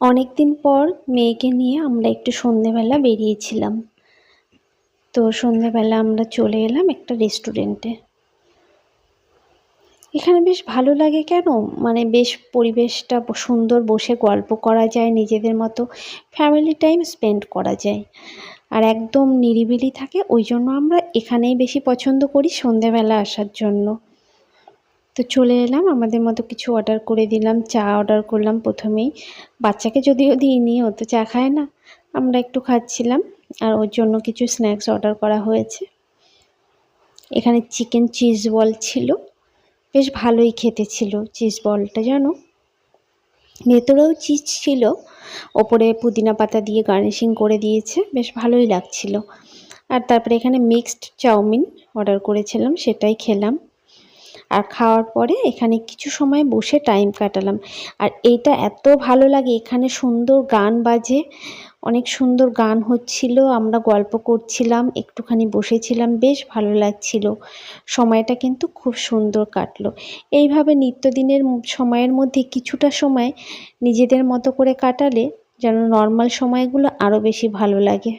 অনেক দিন পর মেয়েকে নিয়ে আমরা একটু সন্ধেবেলা বেরিয়েছিলাম। তো সন্ধেবেলা আমরা চলে এলাম একটা রেস্টুরেন্টে। এখানে বেশ ভালো লাগে কেন, মানে বেশ পরিবেশটা সুন্দর, বসে গল্প করা যায়, নিজেদের মতো ফ্যামিলি টাইম স্পেন্ড করা যায়, আর একদম নিরিবিলি থাকে। ওই জন্য আমরা এখানেই বেশি পছন্দ করি সন্ধেবেলা আসার জন্য। তো চলে এলাম, আমাদের মতো কিছু অর্ডার করে দিলাম। চা অর্ডার করলাম প্রথমেই। বাচ্চাকে যদিও দিইনি, ও তো চা খায় না, আমরা একটু খাচ্ছিলাম। আর ওর জন্য কিছু স্ন্যাক্স অর্ডার করা হয়েছে। এখানে চিকেন চিজ বল ছিল, বেশ ভালোই খেতে ছিল চিজ বলটা, জানো। ভেতরেও চিজ ছিল, ওপরে পুদিনা পাতা দিয়ে গার্নিশিং করে দিয়েছে, বেশ ভালোই লাগছিল। আর তারপরে এখানে মিক্সড চাউমিন অর্ডার করেছিলাম, সেটাই খেলাম। আর খাওয়ার পরে এখানে কিছু সময় বসে টাইম কাটালাম। আর এইটা এত ভালো লাগে, এখানে সুন্দর গান বাজে, অনেক সুন্দর গান হচ্ছিল, আমরা গল্প করছিলাম, একটুখানি বসেছিলাম, বেশ ভালো লাগছিল। সময়টা কিন্তু খুব সুন্দর কাটলো। এইভাবে নিত্যদিনের সময়ের মধ্যে কিছুটা সময় নিজেদের মতো করে কাটালে যেন নর্মাল সময়গুলো আরও বেশি ভালো লাগে।